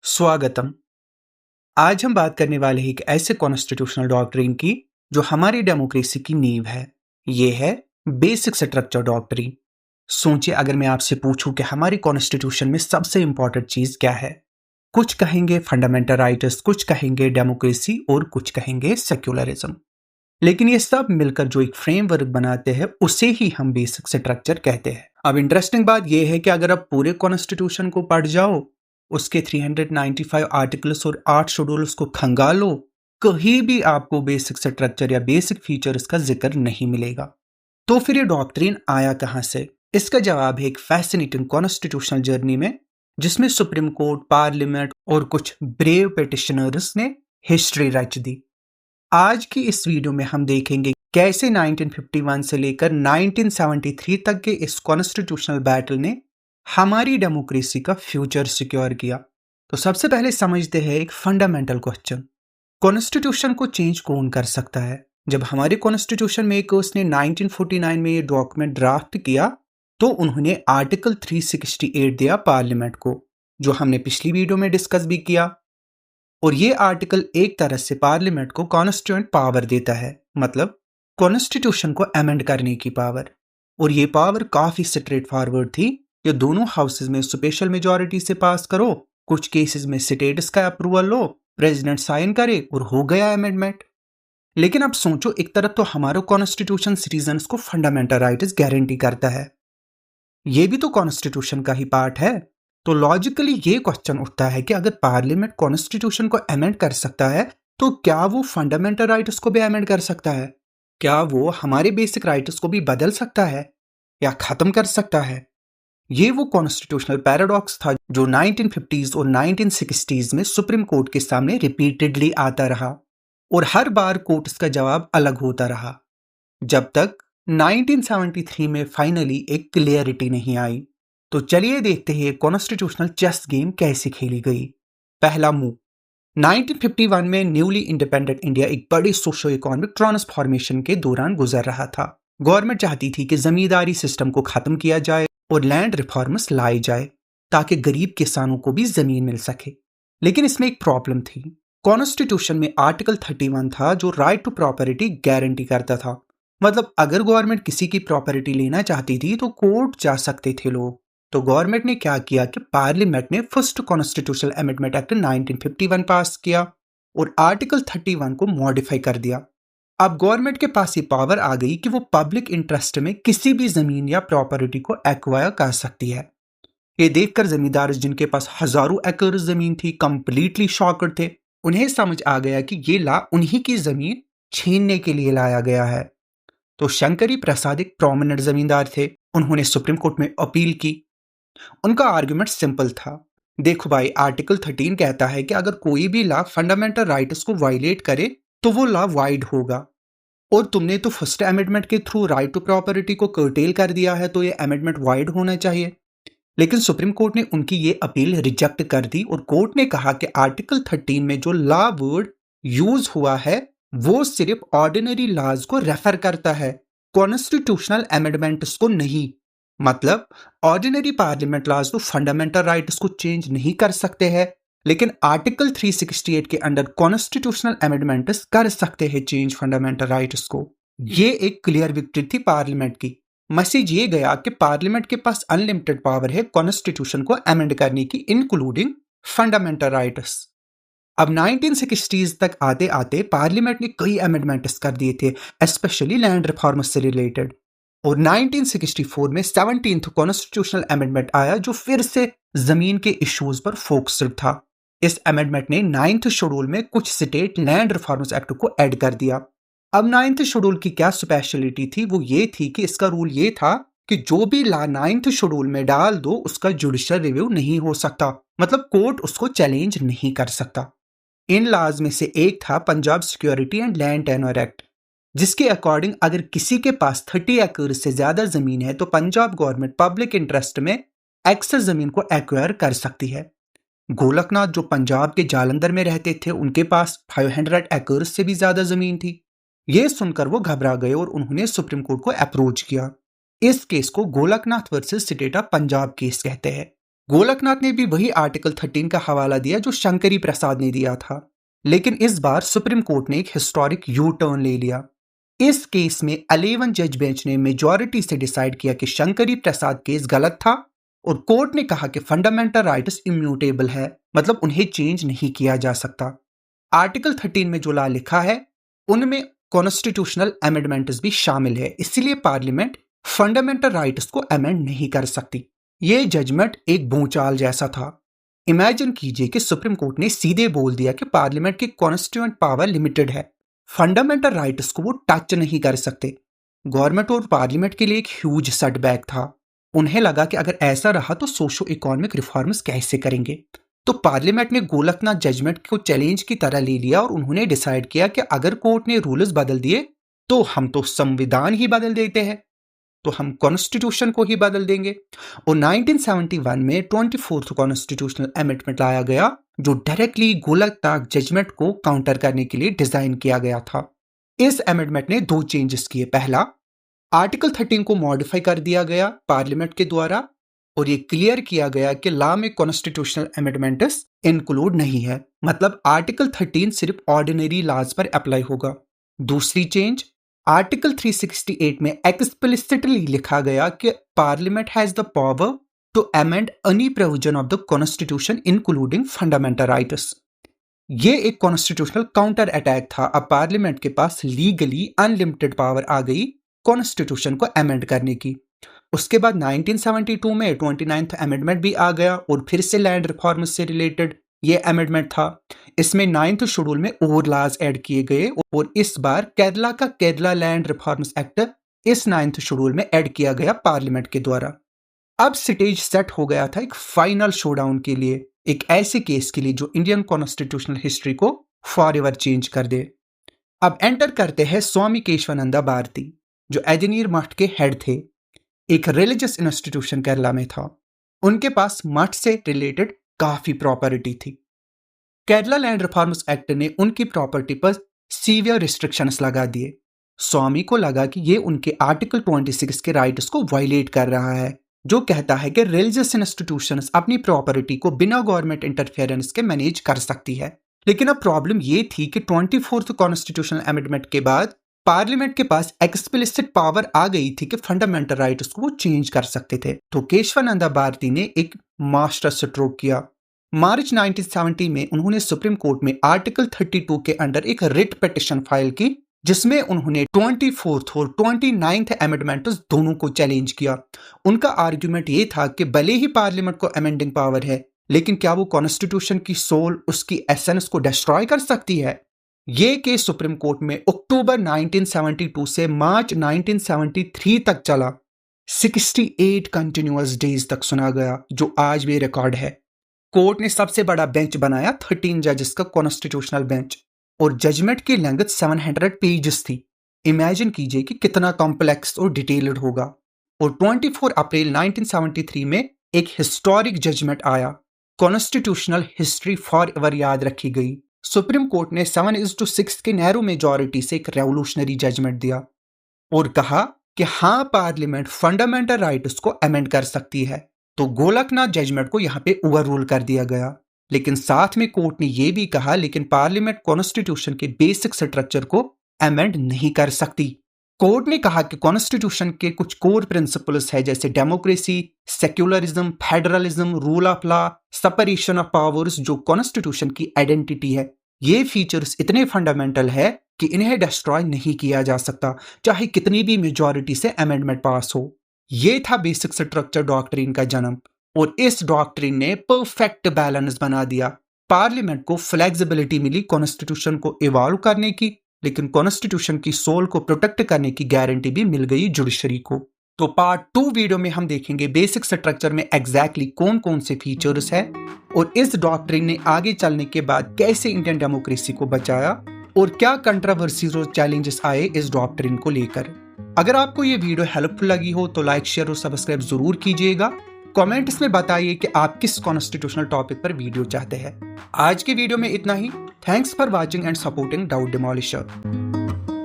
स्वागतम। आज हम बात करने वाले हैं एक ऐसे कॉन्स्टिट्यूशनल डॉक्ट्रिन की जो हमारी डेमोक्रेसी की नींव है। ये है बेसिक स्ट्रक्चर डॉक्ट्रिन। सोचिए, अगर मैं आपसे पूछूं कि हमारी कॉन्स्टिट्यूशन में सबसे इंपॉर्टेंट चीज क्या है। कुछ कहेंगे फंडामेंटल राइट्स, कुछ कहेंगे डेमोक्रेसी और कुछ कहेंगे सेक्युलरिज्म। लेकिन ये सब मिलकर जो एक फ्रेमवर्क बनाते हैं उसे ही हम बेसिक स्ट्रक्चर कहते हैं। अब इंटरेस्टिंग बात यह है कि अगर आप पूरे कॉन्स्टिट्यूशन को पढ़ जाओ, उसके 395 आर्टिकल्स और 8 शेड्यूल्स को खंगालो, कहीं भी आपको बेसिक स्ट्रक्चर या बेसिक फीचर्स का जिक्र नहीं मिलेगा। तो फिर ये डॉक्ट्रिन आया कहां से? इसका जवाब है एक फैसिनेटिंग कॉन्स्टिट्यूशनल जर्नी में, जिसमें सुप्रीम कोर्ट, पार्लियामेंट और कुछ ब्रेव पिटिशनर्स ने हिस्ट्री रच दी। आज की इस वीडियो में हम देखेंगे कैसे 1951 से लेकर 1973 तक के इस कॉन्स्टिट्यूशनल बैटल ने हमारी डेमोक्रेसी का फ्यूचर सिक्योर किया। तो सबसे पहले समझते हैं एक फंडामेंटल क्वेश्चन, कॉन्स्टिट्यूशन को चेंज कौन कर सकता है? जब हमारे कॉन्स्टिट्यूशन मेकर्स ने 1949 में ये डॉक्यूमेंट ड्राफ्ट किया तो उन्होंने आर्टिकल 368 दिया पार्लियामेंट को, जो हमने पिछली वीडियो में डिस्कस भी किया। और ये आर्टिकल एक तरह से पार्लियामेंट को कॉन्स्टिट्यूएंट पावर देता है, मतलब कॉन्स्टिट्यूशन को अमेंड करने की पावर। और ये पावर काफी स्ट्रेट फॉरवर्ड थी कि दोनों हाउसेज में स्पेशल मेजॉरिटी से पास करो, कुछ केसेस में स्टेट्स का अप्रूवल लो, प्रेसिडेंट साइन करे और हो गया अमेंडमेंट। लेकिन अब सोचो, एक तरफ तो हमारा कॉन्स्टिट्यूशन सिटीजन्स को फंडामेंटल राइट्स गारंटी करता है, ये भी तो कॉन्स्टिट्यूशन का ही पार्ट है। तो लॉजिकली ये क्वेश्चन उठता है कि अगर पार्लियामेंट कॉन्स्टिट्यूशन को अमेंड कर सकता है तो क्या वो फंडामेंटल राइट्स को भी अमेंड कर सकता है? क्या वो हमारे बेसिक राइट्स को भी बदल सकता है या खत्म कर सकता है? ये वो कॉन्स्टिट्यूशनल पैराडॉक्स था जो 1950s और 1960s में सुप्रीम कोर्ट के सामने रिपीटेडली आता रहा और हर बार कोर्ट इसका जवाब अलग होता रहा, जब तक 1973 में फाइनली एक क्लियरिटी नहीं आई। तो चलिए देखते हैं कॉन्स्टिट्यूशनल चेस गेम कैसे खेली गई। पहला मूव, 1951 में न्यूली इंडिपेंडेंट इंडिया एक बड़ी सोशो इकोनॉमिक ट्रांसफॉर्मेशन के दौरान गुजर रहा था। गवर्नमेंट चाहती थी कि जमींदारी सिस्टम को खत्म किया जाए और लैंड रिफॉर्म्स लाए जाए ताकि गरीब किसानों को भी जमीन मिल सके। लेकिन इसमें एक प्रॉब्लम थी। कॉन्स्टिट्यूशन में आर्टिकल 31 था जो राइट टू प्रॉपर्टी गारंटी करता था, मतलब अगर गवर्नमेंट किसी की प्रॉपर्टी लेना चाहती थी तो कोर्ट जा सकते थे लोग। तो गवर्नमेंट ने क्या किया कि पार्लियामेंट ने फर्स्ट कॉन्स्टिट्यूशनल अमेंडमेंट एक्ट 1951 पास किया और आर्टिकल 31 को मॉडिफाई कर दिया। अब गवर्नमेंट के पास ये पावर आ गई कि वो पब्लिक इंटरेस्ट में किसी भी जमीन या प्रॉपर्टी को एक्वायर कर सकती है। ये देखकर जमींदार जिनके पास हजारों एकड़ जमीन थी कंप्लीटली शॉक्ड थे। उन्हें समझ आ गया कि ये ला उन्हीं की जमीन छीनने के लिए लाया गया है। तो शंकरी प्रसाद एक प्रोमिनेंट जमींदार थे, उन्होंने सुप्रीम कोर्ट में अपील की। उनका आर्गुमेंट सिंपल था, देखो भाई, आर्टिकल 13 कहता है कि अगर कोई भी लॉ फंडामेंटल राइट्स को वायलेट करे तो वो लॉ वाइड होगा, और तुमने तो फर्स्ट अमेंडमेंट के थ्रू राइट टू प्रॉपर्टी को कर्टेल कर दिया है, तो ये अमेंडमेंट वाइड होना चाहिए। लेकिन सुप्रीम कोर्ट ने उनकी ये अपील रिजेक्ट कर दी और कोर्ट ने कहा कि आर्टिकल 13 में जो लॉ वर्ड यूज हुआ है वो सिर्फ ऑर्डिनरी लॉज को रेफर करता है, कॉन्स्टिट्यूशनल अमेंडमेंट्स को नहीं। मतलब ऑर्डिनरी पार्लियामेंट लॉज तो फंडामेंटल राइट्स को चेंज नहीं कर सकते हैं, लेकिन आर्टिकल 368 के अंडर कॉन्स्टिट्यूशनल अमेंडमेंट्स कर सकते हैं चेंज फंडामेंटल राइट्स को। ये एक क्लियर विक्ट्री थी पार्लियामेंट की। मैसेज ये गया कि पार्लियामेंट के पास अनलिमिटेड पावर है कॉन्स्टिट्यूशन को अमेंड करने की, इंक्लूडिंग फंडामेंटल राइट्स। अब 1960s तक आते आते पार्लियामेंट ने कई अमेंडमेंट्स कर दिए थे, स्पेशली लैंड रिफॉर्म से रिलेटेड। और 1964 में 17th कॉन्स्टिट्यूशनल अमेंडमेंट आया जो फिर से जमीन के इश्यूज पर फोकस्ड था। इस अमेंडमेंट ने 9th शेड्यूल में कुछ स्टेट लैंड रिफॉर्म्स एक्ट को ऐड कर दिया। अब 9th शेड्यूल की क्या स्पेशलिटी थी? वो ये थी कि इसका रूल ये था कि जो भी लॉ 9th शेड्यूल में डाल दो उसका जुडिशियल रिव्यू नहीं हो सकता, मतलब कोर्ट उसको चैलेंज नहीं कर सकता। इन लॉज में से एक था Punjab security and land tenure act, जिसके अकॉर्डिंग अगर किसी के पास 30 एकड़ से ज्यादा जमीन है तो पंजाब गवर्नमेंट पब्लिक इंटरेस्ट में एक्सेस जमीन को एक्वायर कर सकती है। गोलकनाथ जो पंजाब के जालंधर में रहते थे, उनके पास 500 एकड़ से भी ज्यादा जमीन थी। यह सुनकर वो घबरा गए और उन्होंने सुप्रीम कोर्ट को अप्रोच किया। इस केस को Golaknath versus state of Punjab case कहते हैं। गोलकनाथ ने भी वही आर्टिकल 13 का हवाला दिया जो शंकरी प्रसाद ने दिया था, लेकिन इस बार सुप्रीम कोर्ट ने एक हिस्टोरिक यू टर्न ले लिया। इस केस में 11 जज बेंच ने मेजॉरिटी से डिसाइड किया कि शंकरी प्रसाद केस गलत था और कोर्ट ने कहा कि फंडामेंटल राइट्स इम्यूटेबल है, मतलब उन्हें चेंज नहीं किया जा सकता। आर्टिकल 13 में जो लॉ लिखा है उनमें कॉन्स्टिट्यूशनल अमेंडमेंट्स भी शामिल है, इसलिए पार्लियामेंट फंडामेंटल राइट्स को अमेंड नहीं कर सकती। ये जजमेंट एक भूचाल जैसा था। इमेजिन कीजिए कि सुप्रीम कोर्ट ने सीधे बोल दिया कि पार्लियामेंट की कॉन्स्टिट्यूएंट पावर लिमिटेड है, फंडामेंटल राइट्स को वो टच नहीं कर सकते। गवर्नमेंट और पार्लियामेंट के लिए एक ह्यूज सेटबैक था। उन्हें लगा कि अगर ऐसा रहा तो सोशो इकोनॉमिक रिफॉर्म्स कैसे करेंगे। तो पार्लियामेंट ने गोलकनाथ जजमेंट को चैलेंज की तरह ले लिया और उन्होंने डिसाइड किया कि अगर कोर्ट ने रूल्स बदल दिए तो हम तो संविधान ही बदल देते हैं, तो हम कॉन्स्टिट्यूशन को ही बदल देंगे। और 1971 में 24th कॉन्स्टिट्यूशनल अमेंडमेंट लाया गया जो डायरेक्टली गोलकनाथ जजमेंट को काउंटर करने के लिए डिजाइन किया गया था। इस अमेंडमेंट ने 2 चेंजेस किए। पहला, आर्टिकल 13 को मॉडिफाई कर दिया गया पार्लियामेंट के द्वारा और ये क्लियर किया गया कि लॉ में कॉन्स्टिट्यूशनल अमेंडमेंट्स इंक्लूड नहीं है, मतलब आर्टिकल 13 सिर्फ ऑर्डिनरी लॉज पर अप्लाई होगा। दूसरी चेंज, आर्टिकल 368 में एक्सप्लिसिटली लिखा गया कि parliament has the power to amend any provision of the constitution including fundamental rights. ये एक कॉन्स्टिट्यूशनल काउंटर अटैक था। अब पार्लियामेंट के पास लीगली अनलिमिटेड पावर आ गई कॉन्स्टिट्यूशन को अमेंड करने की। उसके बाद 1972 में 29th अमेंडमेंट भी आ गया और फिर से लैंड रिफॉर्म से रिलेटेड ये अमेंडमेंट था। इसमें 9th शेड्यूल में और लॉज ऐड किए गए और इस बार केरला का केरला लैंड रिफॉर्म्स एक्ट इस 9th शेड्यूल में ऐड किया गया पार्लियामेंट के द्वारा। अब स्टेज सेट हो गया था एक फाइनल शोडाउन के लिए, एक ऐसे केस के लिए जो इंडियन कॉन्स्टिट्यूशनल हिस्ट्री को फॉरएवर चेंज कर दे। अब एंटर करते हैं स्वामी केशवानंदा भारती, जो एजनीर मठ के हेड थे। एक रिलीजियस इंस्टीट्यूशन केरला में था। उनके पास मठ से रिलेटेड काफी प्रॉपर्टी थी। केरला लैंड रिफॉर्म्स एक्ट ने उनकी प्रॉपर्टी पर सीवियर रिस्ट्रिक्शंस लगा दिए। स्वामी को लगा कि ये उनके आर्टिकल 26 के राइट्स को वायलेट कर रहा है, जो कहता है कि रिलीजियस इंस्टीट्यूशंस अपनी प्रॉपर्टी को बिना गवर्नमेंट इंटरफेरेंस के मैनेज कर सकती है। लेकिन अब प्रॉब्लम ये थी कि 24th कॉन्स्टिट्यूशनल अमेंडमेंट के बाद पार्लियामेंट के पास एक्सप्लिसिट पावर आ गई थी कि फंडामेंटल राइट्स को वो चेंज कर सकते थे। तो केशवानंदा भारती ने एक मास्टर स्ट्रोक किया। मार्च 1970 में उन्होंने सुप्रीम कोर्ट में आर्टिकल 32 के अंडर एक रिट पिटीशन फाइल की, जिसमें उन्होंने 24th और 29th अमेंडमेंट्स दोनों को चैलेंज किया। उनका आर्ग्यूमेंट ये था कि भले ही पार्लियामेंट को अमेंडिंग पावर है, लेकिन क्या वो कॉन्स्टिट्यूशन की सोल, उसकी एसेंस को डिस्ट्रॉय कर सकती है। ये केस सुप्रीम कोर्ट में अक्टूबर 1972 से मार्च 1973 तक चला। 68 कंटिन्यूअस डेज तक सुना गया, जो आज भी रिकॉर्ड है। कोर्ट ने सबसे बड़ा बेंच बनाया 13 जजेस का कॉन्स्टिट्यूशनल बेंच, और जजमेंट की लेंथ 700 पेजेस थी। इमेजिन कीजिए कि कितना कॉम्प्लेक्स और डिटेल्ड होगा। और 24 अप्रैल 1973 में एक हिस्टोरिक जजमेंट आया। कॉन्स्टिट्यूशनल हिस्ट्री फॉर एवर याद रखी गई। सुप्रीम कोर्ट ने 7:6 की नैरो मेजॉरिटी से एक रेवोल्यूशनरी जजमेंट दिया और कहा कि हाँ, पार्लियामेंट फंडामेंटल राइट्स को अमेंड कर सकती है। तो गोलकनाथ जजमेंट को यहाँ पे ओवररूल कर दिया गया। लेकिन साथ में कोर्ट ने यह भी कहा, लेकिन पार्लियामेंट कॉन्स्टिट्यूशन के बेसिक स्ट्रक्चर को अमेंड नहीं कर सकती। कोर्ट ने कहा कि कॉन्स्टिट्यूशन के कुछ कोर प्रिंसिपल्स है, जैसे democracy, secularism, federalism, rule of law, separation of powers, जो कॉन्स्टिट्यूशन की आइडेंटिटी है। ये फीचर्स इतने फंडामेंटल है कि इन्हें डिस्ट्रॉय नहीं किया जा सकता, चाहे कितनी भी मेजॉरिटी से अमेंडमेंट पास हो। ये था बेसिक स्ट्रक्चर डॉक्ट्रिन का जन्म, और इस डॉक्ट्रिन ने परफेक्ट बैलेंस बना दिया। पार्लियामेंट को फ्लेक्सिबिलिटी मिली कॉन्स्टिट्यूशन को इवॉल्व करने की, लेकिन कॉन्स्टिट्यूशन की सोल को प्रोटेक्ट करने की गारंटी भी मिल गई जुडिशरी को। तो पार्ट 2 वीडियो में हम देखेंगे बेसिक स्ट्रक्चर में एग्जैक्टली कौन कौन से फीचर्स है, और इस डॉक्ट्रिन ने आगे चलने के बाद कैसे इंडियन डेमोक्रेसी को बचाया, और क्या कंट्रोवर्सीज और चैलेंजेस आए इस डॉक्ट्रिन को लेकर। अगर आपको ये वीडियो हेल्पफुल लगी हो तो लाइक, शेयर और सब्सक्राइब जरूर कीजिएगा। कमेंट्स में बताइए कि आप किस कॉन्स्टिट्यूशनल टॉपिक पर वीडियो चाहते हैं। आज के वीडियो में इतना ही। Thanks for watching and supporting doubt डिमोलिशर।